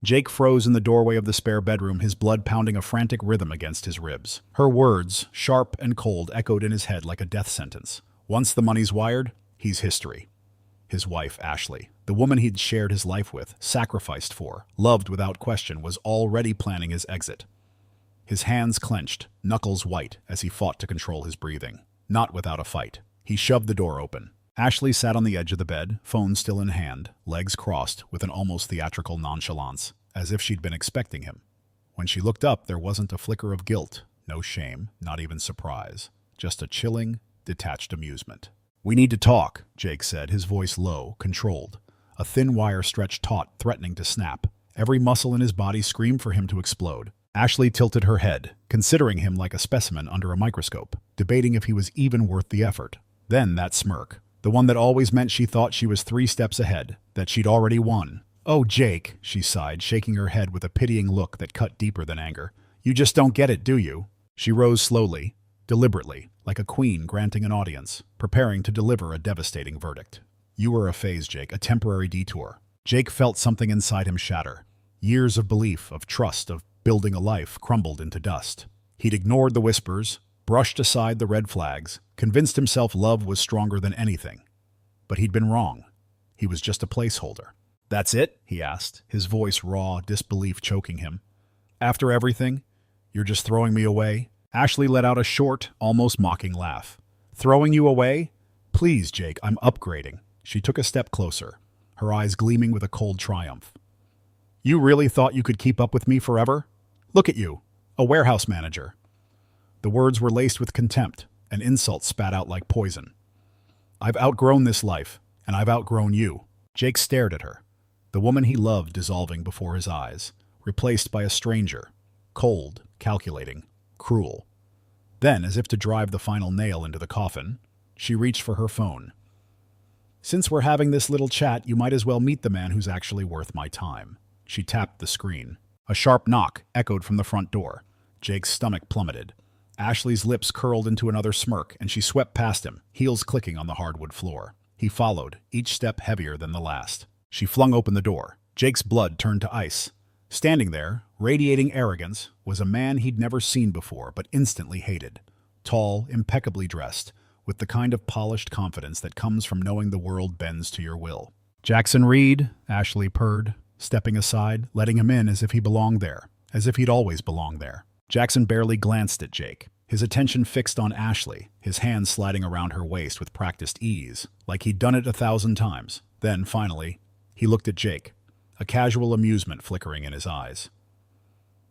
Jake froze in the doorway of the spare bedroom, his blood pounding a frantic rhythm against his ribs. Her words, sharp and cold, echoed in his head like a death sentence. Once the money's wired, he's history. His wife, Ashley, the woman he'd shared his life with, sacrificed for, loved without question, was already planning his exit. His hands clenched, knuckles white, as he fought to control his breathing. Not without a fight. He shoved the door open. Ashley sat on the edge of the bed, phone still in hand, legs crossed with an almost theatrical nonchalance, as if she'd been expecting him. When she looked up, there wasn't a flicker of guilt, no shame, not even surprise, just a chilling, detached amusement. "We need to talk," Jake said, his voice low, controlled. A thin wire stretched taut, threatening to snap. Every muscle in his body screamed for him to explode. Ashley tilted her head, considering him like a specimen under a microscope, debating if he was even worth the effort. Then that smirk. The one that always meant she thought she was 3 steps ahead, that she'd already won. "Oh, Jake," she sighed, shaking her head with a pitying look that cut deeper than anger. "You just don't get it, do you?" She rose slowly, deliberately, like a queen granting an audience, preparing to deliver a devastating verdict. "You were a phase, Jake, a temporary detour." Jake felt something inside him shatter. Years of belief, of trust, of building a life crumbled into dust. He'd ignored the whispers, brushed aside the red flags, convinced himself love was stronger than anything. But he'd been wrong. He was just a placeholder. "That's it?" he asked, his voice raw, disbelief choking him. "After everything? You're just throwing me away?" Ashley let out a short, almost mocking laugh. "Throwing you away? Please, Jake, I'm upgrading." She took a step closer, her eyes gleaming with a cold triumph. "You really thought you could keep up with me forever? Look at you, a warehouse manager." The words were laced with contempt, an insult spat out like poison. "I've outgrown this life, and I've outgrown you." Jake stared at her, the woman he loved dissolving before his eyes, replaced by a stranger, cold, calculating, cruel. Then, as if to drive the final nail into the coffin, she reached for her phone. "Since we're having this little chat, you might as well meet the man who's actually worth my time." She tapped the screen. A sharp knock echoed from the front door. Jake's stomach plummeted. Ashley's lips curled into another smirk, and she swept past him, heels clicking on the hardwood floor. He followed, each step heavier than the last. She flung open the door. Jake's blood turned to ice. Standing there, radiating arrogance, was a man he'd never seen before, but instantly hated. Tall, impeccably dressed, with the kind of polished confidence that comes from knowing the world bends to your will. "Jackson Reed," Ashley purred, stepping aside, letting him in as if he belonged there, as if he'd always belonged there. Jackson barely glanced at Jake, his attention fixed on Ashley, his hands sliding around her waist with practiced ease, like he'd done it 1,000 times. Then, finally, he looked at Jake, a casual amusement flickering in his eyes.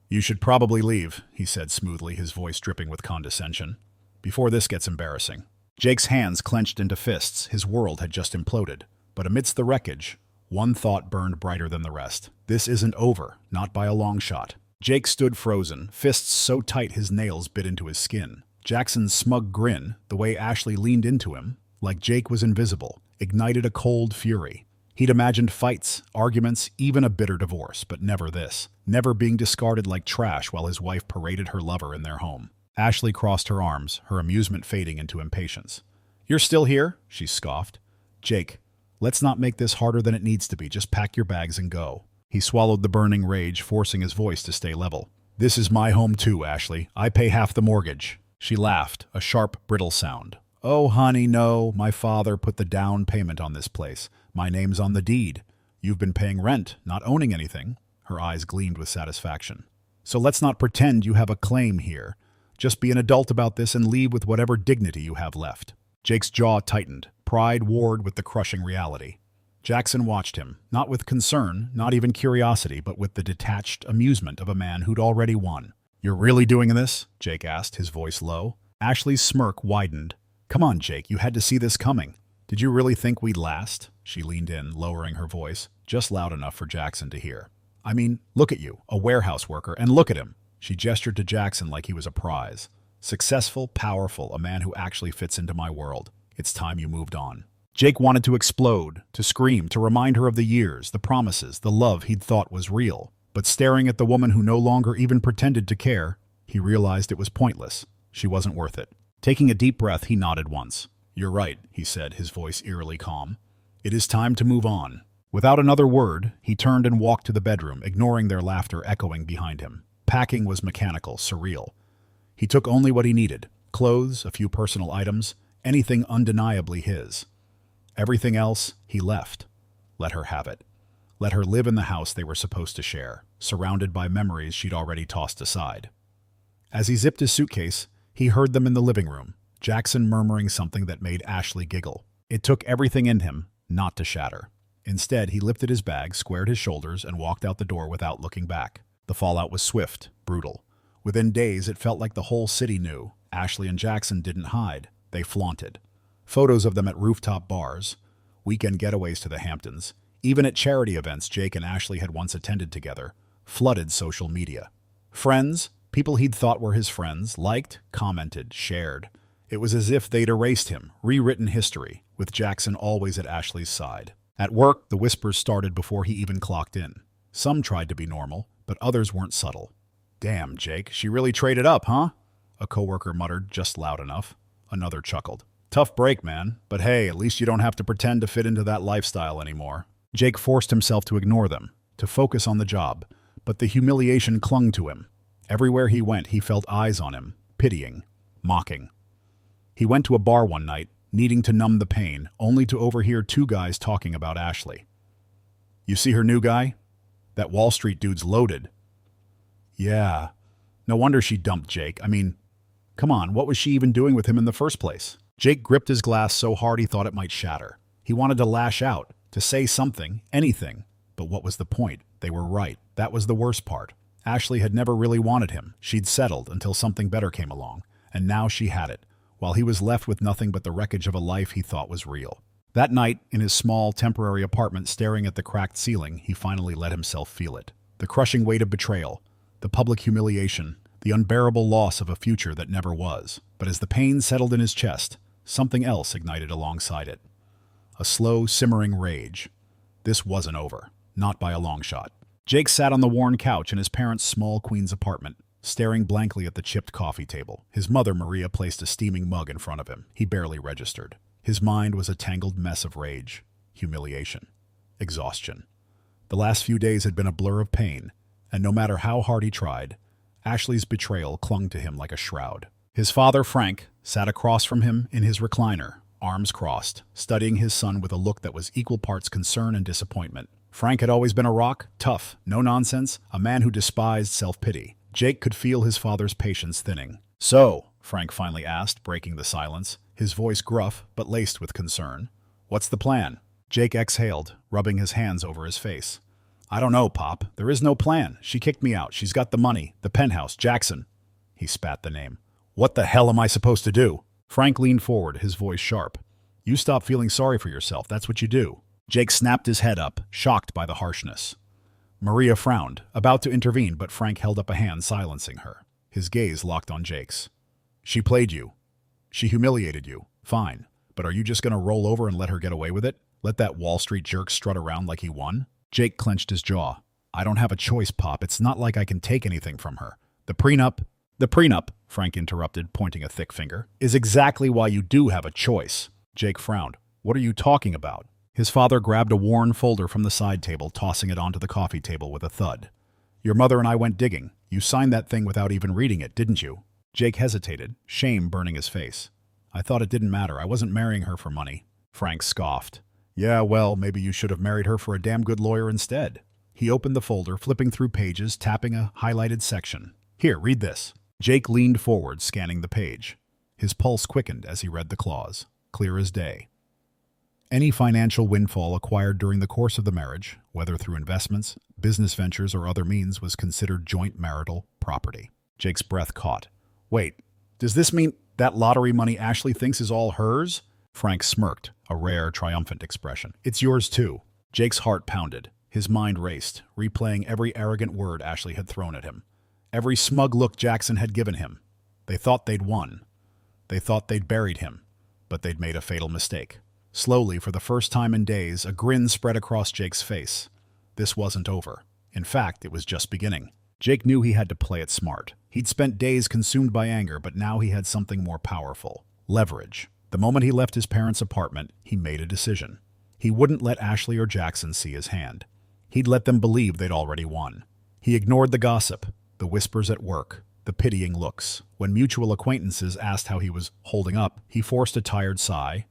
"You should probably leave," he said smoothly, his voice dripping with condescension, "before this gets embarrassing." Jake's hands clenched into fists, his world had just imploded. But amidst the wreckage, one thought burned brighter than the rest. This isn't over, not by a long shot. Jake stood frozen, fists so tight his nails bit into his skin. Jackson's smug grin, the way Ashley leaned into him, like Jake was invisible, ignited a cold fury. He'd imagined fights, arguments, even a bitter divorce, but never this. Never being discarded like trash while his wife paraded her lover in their home. Ashley crossed her arms, her amusement fading into impatience. "You're still here?" she scoffed. "Jake, let's not make this harder than it needs to be. Just pack your bags and go." He swallowed the burning rage, forcing his voice to stay level. "This is my home too, Ashley. I pay half the mortgage." She laughed, a sharp, brittle sound. "Oh, honey, no. My father put the down payment on this place. My name's on the deed. You've been paying rent, not owning anything." Her eyes gleamed with satisfaction. "So let's not pretend you have a claim here. Just be an adult about this and leave with whatever dignity you have left." Jake's jaw tightened, pride warred with the crushing reality. Jackson watched him, not with concern, not even curiosity, but with the detached amusement of a man who'd already won. "You're really doing this?" Jake asked, his voice low. Ashley's smirk widened. "Come on, Jake, you had to see this coming. Did you really think we'd last?" She leaned in, lowering her voice, just loud enough for Jackson to hear. "I mean, look at you, a warehouse worker, and look at him." She gestured to Jackson like he was a prize. "Successful, powerful, a man who actually fits into my world. It's time you moved on." Jake wanted to explode, to scream, to remind her of the years, the promises, the love he'd thought was real. But staring at the woman who no longer even pretended to care, he realized it was pointless. She wasn't worth it. Taking a deep breath, he nodded once. "You're right," he said, his voice eerily calm. "It is time to move on." Without another word, he turned and walked to the bedroom, ignoring their laughter echoing behind him. Packing was mechanical, surreal. He took only what he needed: clothes, a few personal items, anything undeniably his. Everything else, he left. Let her have it. Let her live in the house they were supposed to share, surrounded by memories she'd already tossed aside. As he zipped his suitcase, he heard them in the living room, Jackson murmuring something that made Ashley giggle. It took everything in him not to shatter. Instead, he lifted his bag, squared his shoulders, and walked out the door without looking back. The fallout was swift, brutal. Within days, it felt like the whole city knew. Ashley and Jackson didn't hide. They flaunted. Photos of them at rooftop bars, weekend getaways to the Hamptons, even at charity events Jake and Ashley had once attended together, flooded social media. Friends, people he'd thought were his friends, liked, commented, shared. It was as if they'd erased him, rewritten history, with Jackson always at Ashley's side. At work, the whispers started before he even clocked in. Some tried to be normal, but others weren't subtle. "Damn, Jake, she really traded up, huh?" A coworker muttered just loud enough. Another chuckled. "Tough break, man. But hey, at least you don't have to pretend to fit into that lifestyle anymore." Jake forced himself to ignore them, to focus on the job, but the humiliation clung to him. Everywhere he went, he felt eyes on him, pitying, mocking. He went to a bar one night, needing to numb the pain, only to overhear two guys talking about Ashley. "You see her new guy? That Wall Street dude's loaded." "Yeah. No wonder she dumped Jake. I mean, come on, what was she even doing with him in the first place?" Jake gripped his glass so hard he thought it might shatter. He wanted to lash out, to say something, anything. But what was the point? They were right. That was the worst part. Ashley had never really wanted him. She'd settled until something better came along. And now she had it, while he was left with nothing but the wreckage of a life he thought was real. That night, in his small, temporary apartment staring at the cracked ceiling, he finally let himself feel it. The crushing weight of betrayal, the public humiliation, the unbearable loss of a future that never was. But as the pain settled in his chest, something else ignited alongside it. A slow, simmering rage. This wasn't over. Not by a long shot. Jake sat on the worn couch in his parents' small Queens apartment, staring blankly at the chipped coffee table. His mother, Maria, placed a steaming mug in front of him. He barely registered. His mind was a tangled mess of rage, humiliation, exhaustion. The last few days had been a blur of pain, and no matter how hard he tried, Ashley's betrayal clung to him like a shroud. His father, Frank, sat across from him in his recliner, arms crossed, studying his son with a look that was equal parts concern and disappointment. Frank had always been a rock, tough, no nonsense, a man who despised self-pity. Jake could feel his father's patience thinning. "So," Frank finally asked, breaking the silence, his voice gruff but laced with concern, "what's the plan?" Jake exhaled, rubbing his hands over his face. "I don't know, Pop. There is no plan. She kicked me out. She's got the money, the penthouse, Jackson." He spat the name. "What the hell am I supposed to do?" Frank leaned forward, his voice sharp. "You stop feeling sorry for yourself. That's what you do." Jake snapped his head up, shocked by the harshness. Maria frowned, about to intervene, but Frank held up a hand, silencing her. His gaze locked on Jake's. "She played you. She humiliated you. Fine. But are you just going to roll over and let her get away with it? Let that Wall Street jerk strut around like he won?" Jake clenched his jaw. "I don't have a choice, Pop. It's not like I can take anything from her. The prenup, Frank interrupted, pointing a thick finger, is exactly why you do have a choice." Jake frowned. "What are you talking about?" His father grabbed a worn folder from the side table, tossing it onto the coffee table with a thud. "Your mother and I went digging. You signed that thing without even reading it, didn't you?" Jake hesitated, shame burning his face. "I thought it didn't matter. I wasn't marrying her for money." Frank scoffed. "Yeah, well, maybe you should have married her for a damn good lawyer instead." He opened the folder, flipping through pages, tapping a highlighted section. "Here, read this." Jake leaned forward, scanning the page. His pulse quickened as he read the clause, clear as day. Any financial windfall acquired during the course of the marriage, whether through investments, business ventures, or other means, was considered joint marital property. Jake's breath caught. "Wait, does this mean that lottery money Ashley thinks is all hers?" Frank smirked, a rare, triumphant expression. "It's yours too." Jake's heart pounded. His mind raced, replaying every arrogant word Ashley had thrown at him. Every smug look Jackson had given him. They thought they'd won. They thought they'd buried him. But they'd made a fatal mistake. Slowly, for the first time in days, a grin spread across Jake's face. This wasn't over. In fact, it was just beginning. Jake knew he had to play it smart. He'd spent days consumed by anger, but now he had something more powerful. Leverage. The moment he left his parents' apartment, he made a decision. He wouldn't let Ashley or Jackson see his hand. He'd let them believe they'd already won. He ignored the gossip, the whispers at work, the pitying looks. When mutual acquaintances asked how he was holding up, he forced a tired sigh,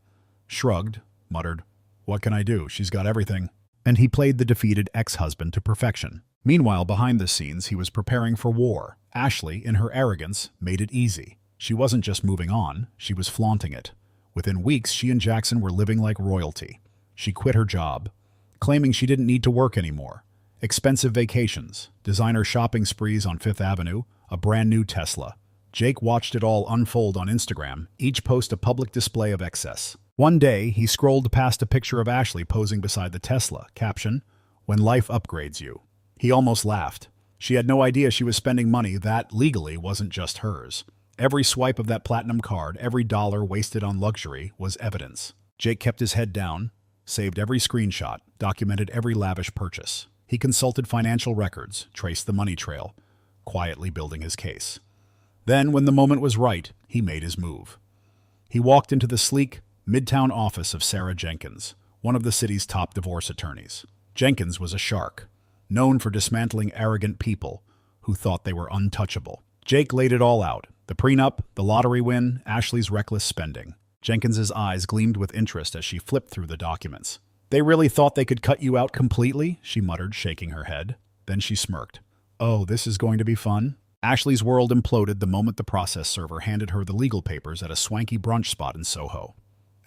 shrugged, muttered, "What can I do? She's got everything." And he played the defeated ex-husband to perfection. Meanwhile, behind the scenes, he was preparing for war. Ashley, in her arrogance, made it easy. She wasn't just moving on, she was flaunting it. Within weeks, she and Jackson were living like royalty. She quit her job, claiming she didn't need to work anymore. Expensive vacations, designer shopping sprees on Fifth Avenue, a brand new Tesla. Jake watched it all unfold on Instagram, each post a public display of excess. One day, he scrolled past a picture of Ashley posing beside the Tesla, caption, "When life upgrades you." He almost laughed. She had no idea she was spending money that, legally, wasn't just hers. Every swipe of that platinum card, every dollar wasted on luxury, was evidence. Jake kept his head down, saved every screenshot, documented every lavish purchase. He consulted financial records, traced the money trail, quietly building his case. Then, when the moment was right, he made his move. He walked into the sleek, midtown office of Sarah Jenkins, one of the city's top divorce attorneys. Jenkins was a shark, known for dismantling arrogant people who thought they were untouchable. Jake laid it all out: the prenup, the lottery win, Ashley's reckless spending. Jenkins's eyes gleamed with interest as she flipped through the documents. "They really thought they could cut you out completely?" she muttered, shaking her head. Then she smirked. "Oh, this is going to be fun?" Ashley's world imploded the moment the process server handed her the legal papers at a swanky brunch spot in Soho.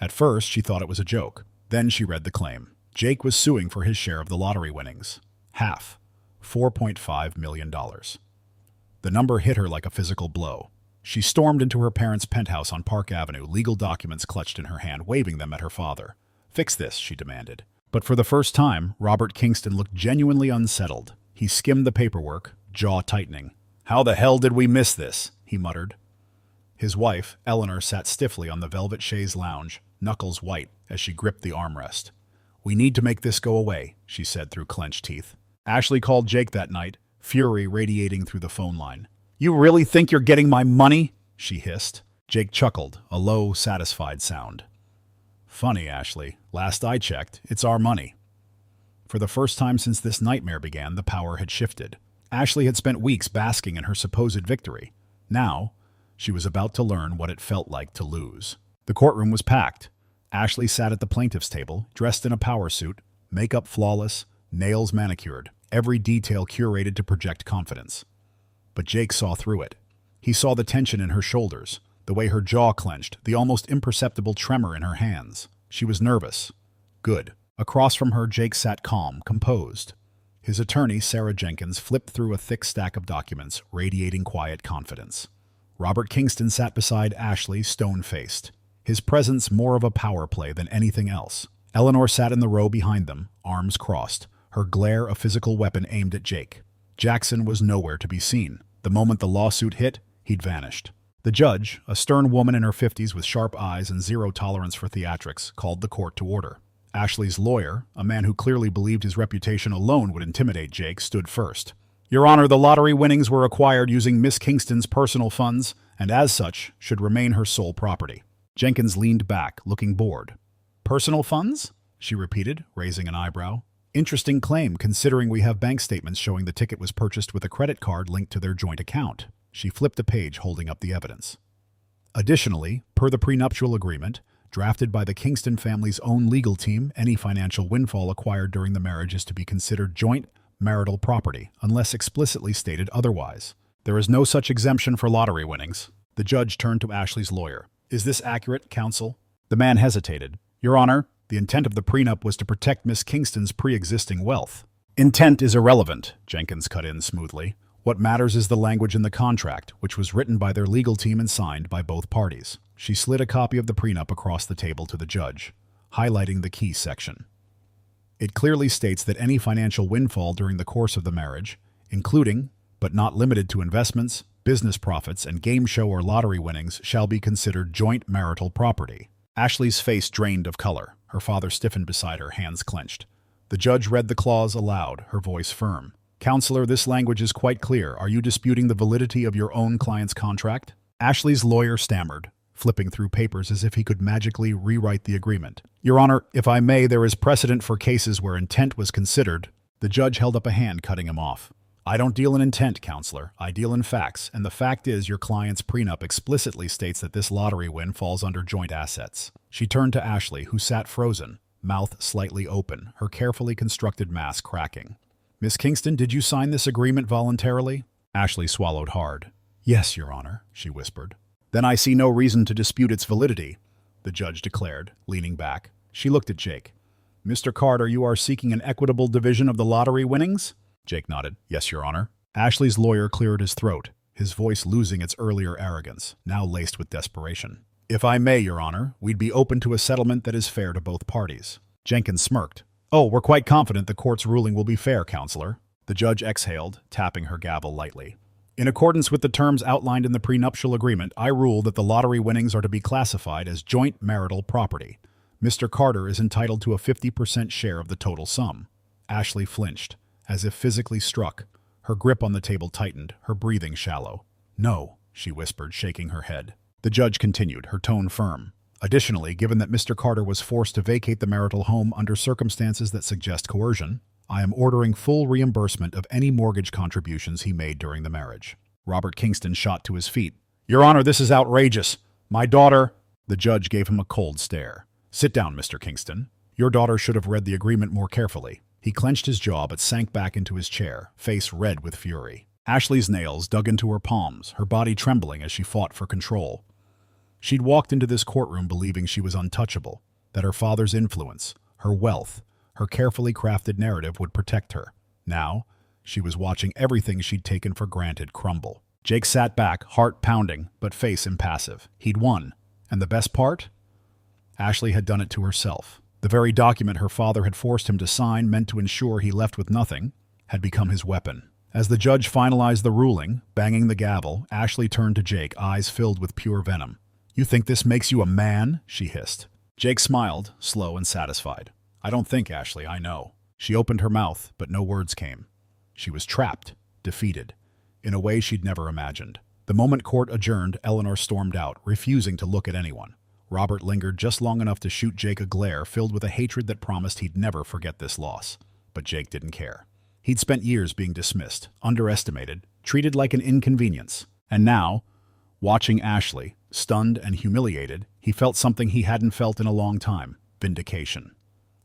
At first, she thought it was a joke. Then she read the claim. Jake was suing for his share of the lottery winnings. Half. $4.5 million. The number hit her like a physical blow. She stormed into her parents' penthouse on Park Avenue, legal documents clutched in her hand, waving them at her father. "Fix this," she demanded. But for the first time, Robert Kingston looked genuinely unsettled. He skimmed the paperwork, jaw tightening. "How the hell did we miss this?" he muttered. His wife, Eleanor, sat stiffly on the velvet chaise lounge, knuckles white, as she gripped the armrest. "We need to make this go away," she said through clenched teeth. Ashley called Jake that night, fury radiating through the phone line. "You really think you're getting my money?" she hissed. Jake chuckled, a low, satisfied sound. "Funny, Ashley. Last I checked, it's our money." For the first time since this nightmare began, the power had shifted. Ashley had spent weeks basking in her supposed victory. Now, she was about to learn what it felt like to lose. The courtroom was packed. Ashley sat at the plaintiff's table, dressed in a power suit, makeup flawless, nails manicured, every detail curated to project confidence. But Jake saw through it. He saw the tension in her shoulders, the way her jaw clenched, the almost imperceptible tremor in her hands. She was nervous. Good. Across from her, Jake sat calm, composed. His attorney, Sarah Jenkins, flipped through a thick stack of documents, radiating quiet confidence. Robert Kingston sat beside Ashley, stone-faced, his presence more of a power play than anything else. Eleanor sat in the row behind them, arms crossed, her glare a physical weapon aimed at Jake. Jackson was nowhere to be seen. The moment the lawsuit hit, he'd vanished. The judge, a stern woman in her 50s with sharp eyes and zero tolerance for theatrics, called the court to order. Ashley's lawyer, a man who clearly believed his reputation alone would intimidate Jake, stood first. "Your Honor, the lottery winnings were acquired using Miss Kingston's personal funds, and as such, should remain her sole property." Jenkins leaned back, looking bored. "Personal funds?" she repeated, raising an eyebrow. "Interesting claim, considering we have bank statements showing the ticket was purchased with a credit card linked to their joint account." She flipped a page, holding up the evidence. Additionally, per the prenuptial agreement, drafted by the Kingston family's own legal team, any financial windfall acquired during the marriage is to be considered joint marital property, unless explicitly stated otherwise. There is no such exemption for lottery winnings. The judge turned to Ashley's lawyer. "Is this accurate, counsel?" The man hesitated. "Your Honor, the intent of the prenup was to protect Miss Kingston's pre-existing wealth." "Intent is irrelevant," Jenkins cut in smoothly. "What matters is the language in the contract, which was written by their legal team and signed by both parties." She slid a copy of the prenup across the table to the judge, highlighting the key section. It clearly states that any financial windfall during the course of the marriage, including, but not limited to investments, business profits, and game show or lottery winnings, shall be considered joint marital property. Ashley's face drained of color. Her father stiffened beside her, hands clenched. The judge read the clause aloud, her voice firm. "Counselor, this language is quite clear. Are you disputing the validity of your own client's contract?" Ashley's lawyer stammered, flipping through papers as if he could magically rewrite the agreement. Your Honor, if I may, there is precedent for cases where intent was considered. The judge held up a hand, cutting him off. I don't deal in intent, counselor. I deal in facts, and the fact is your client's prenup explicitly states that this lottery win falls under joint assets. She turned to Ashley, who sat frozen, mouth slightly open, her carefully constructed mask cracking. Miss Kingston, did you sign this agreement voluntarily? Ashley swallowed hard. Yes, Your Honor, she whispered. Then I see no reason to dispute its validity, the judge declared, leaning back. She looked at Jake. Mr. Carter, you are seeking an equitable division of the lottery winnings? Jake nodded. Yes, Your Honor. Ashley's lawyer cleared his throat, his voice losing its earlier arrogance, now laced with desperation. If I may, Your Honor, we'd be open to a settlement that is fair to both parties. Jenkins smirked. Oh, we're quite confident the court's ruling will be fair, counselor. The judge exhaled, tapping her gavel lightly. In accordance with the terms outlined in the prenuptial agreement, I rule that the lottery winnings are to be classified as joint marital property. Mr. Carter is entitled to a 50% share of the total sum. Ashley flinched, as if physically struck. Her grip on the table tightened, her breathing shallow. No, she whispered, shaking her head. The judge continued, her tone firm. Additionally, given that Mr. Carter was forced to vacate the marital home under circumstances that suggest coercion, I am ordering full reimbursement of any mortgage contributions he made during the marriage. Robert Kingston shot to his feet. Your Honor, this is outrageous. My daughter... The judge gave him a cold stare. Sit down, Mr. Kingston. Your daughter should have read the agreement more carefully. He clenched his jaw but sank back into his chair, face red with fury. Ashley's nails dug into her palms, her body trembling as she fought for control. She'd walked into this courtroom believing she was untouchable, that her father's influence, her wealth, her carefully crafted narrative would protect her. Now, she was watching everything she'd taken for granted crumble. Jake sat back, heart pounding, but face impassive. He'd won. And the best part? Ashley had done it to herself. The very document her father had forced him to sign, meant to ensure he left with nothing, had become his weapon. As the judge finalized the ruling, banging the gavel, Ashley turned to Jake, eyes filled with pure venom. You think this makes you a man? She hissed. Jake smiled, slow and satisfied. I don't think, Ashley, I know. She opened her mouth, but no words came. She was trapped, defeated, in a way she'd never imagined. The moment court adjourned, Eleanor stormed out, refusing to look at anyone. Robert lingered just long enough to shoot Jake a glare filled with a hatred that promised he'd never forget this loss. But Jake didn't care. He'd spent years being dismissed, underestimated, treated like an inconvenience. And now, watching Ashley, stunned and humiliated, he felt something he hadn't felt in a long time: vindication.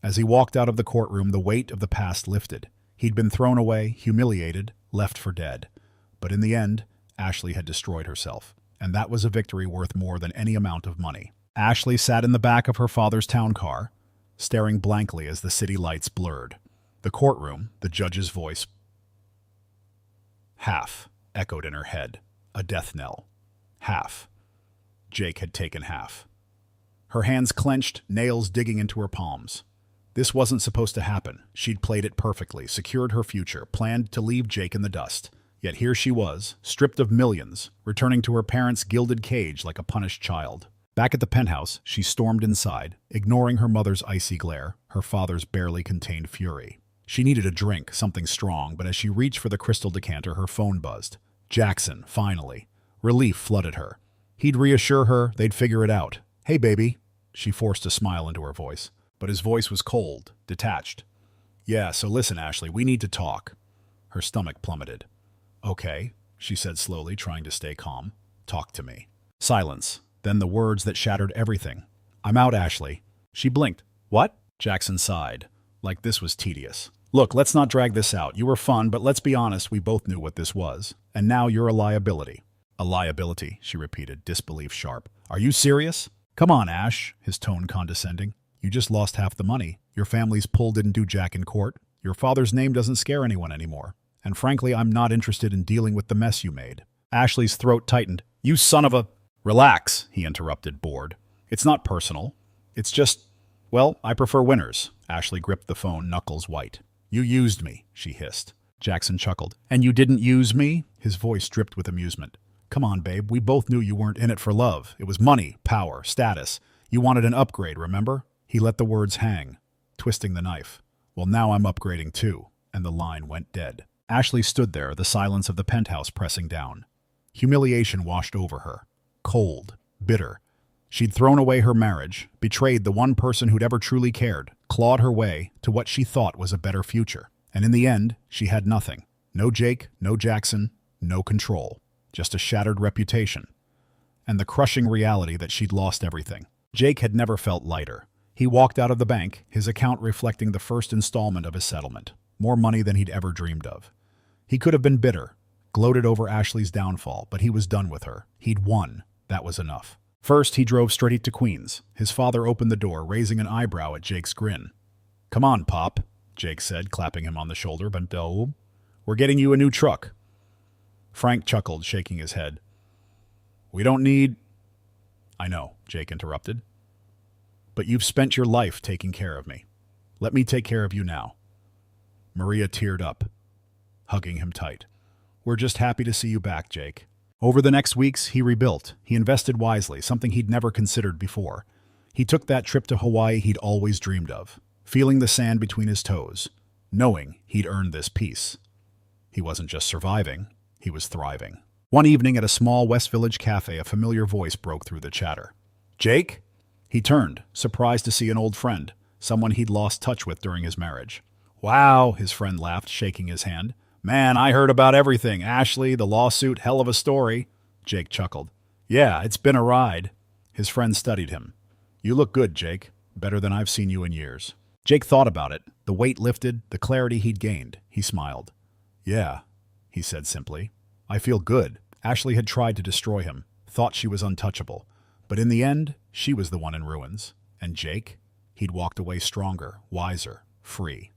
As he walked out of the courtroom, the weight of the past lifted. He'd been thrown away, humiliated, left for dead. But in the end, Ashley had destroyed herself. And that was a victory worth more than any amount of money. Ashley sat in the back of her father's town car, staring blankly as the city lights blurred. The courtroom, the judge's voice, half, echoed in her head. A death knell. Half. Jake had taken half. Her hands clenched, nails digging into her palms. This wasn't supposed to happen. She'd played it perfectly, secured her future, planned to leave Jake in the dust. Yet here she was, stripped of millions, returning to her parents' gilded cage like a punished child. Back at the penthouse, she stormed inside, ignoring her mother's icy glare, her father's barely contained fury. She needed a drink, something strong, but as she reached for the crystal decanter, her phone buzzed. Jackson, finally. Relief flooded her. He'd reassure her they'd figure it out. Hey, baby. She forced a smile into her voice, but his voice was cold, detached. Yeah, so listen, Ashley, we need to talk. Her stomach plummeted. Okay, she said slowly, trying to stay calm. Talk to me. Silence. Then the words that shattered everything. I'm out, Ashley. She blinked. What? Jackson sighed. Like this was tedious. Look, let's not drag this out. You were fun, but let's be honest, we both knew what this was. And now you're a liability. A liability, she repeated, disbelief sharp. Are you serious? Come on, Ash, his tone condescending. You just lost half the money. Your family's pull didn't do jack in court. Your father's name doesn't scare anyone anymore. And frankly, I'm not interested in dealing with the mess you made. Ashley's throat tightened. You son of a... Relax, he interrupted, bored. It's not personal. It's just... Well, I prefer winners. Ashley gripped the phone, knuckles white. You used me, she hissed. Jackson chuckled. And you didn't use me? His voice dripped with amusement. Come on, babe. We both knew you weren't in it for love. It was money, power, status. You wanted an upgrade, remember? He let the words hang, twisting the knife. Well, now I'm upgrading too. And the line went dead. Ashley stood there, the silence of the penthouse pressing down. Humiliation washed over her. Cold, bitter, She'd thrown away her marriage, betrayed the one person who'd ever truly cared, clawed her way to what she thought was a better future. And in the end, she had nothing. No Jake, no Jackson, no control. Just a shattered reputation. And the crushing reality that she'd lost everything. Jake had never felt lighter. He walked out of the bank, his account reflecting the first installment of his settlement. More money than he'd ever dreamed of. He could have been bitter, gloated over Ashley's downfall, but he was done with her. He'd won. That was enough. First, he drove straight to Queens. His father opened the door, raising an eyebrow at Jake's grin. "Come on, Pop," Jake said, clapping him on the shoulder. "But we're getting you a new truck." Frank chuckled, shaking his head. "We don't need—" "I know," Jake interrupted. "But you've spent your life taking care of me. Let me take care of you now." Maria teared up, hugging him tight. "We're just happy to see you back, Jake." Over the next weeks, he rebuilt. He invested wisely, something he'd never considered before. He took that trip to Hawaii he'd always dreamed of, feeling the sand between his toes, knowing he'd earned this peace. He wasn't just surviving, he was thriving. One evening at a small West Village cafe, a familiar voice broke through the chatter. "Jake?" He turned, surprised to see an old friend, someone he'd lost touch with during his marriage. "Wow," his friend laughed, shaking his hand. "Man, I heard about everything. Ashley, the lawsuit, hell of a story." Jake chuckled. "Yeah, it's been a ride." His friend studied him. "You look good, Jake. Better than I've seen you in years." Jake thought about it. The weight lifted, the clarity he'd gained. He smiled. "Yeah," he said simply. "I feel good." Ashley had tried to destroy him, thought she was untouchable. But in the end, she was the one in ruins. And Jake? He'd walked away stronger, wiser, free.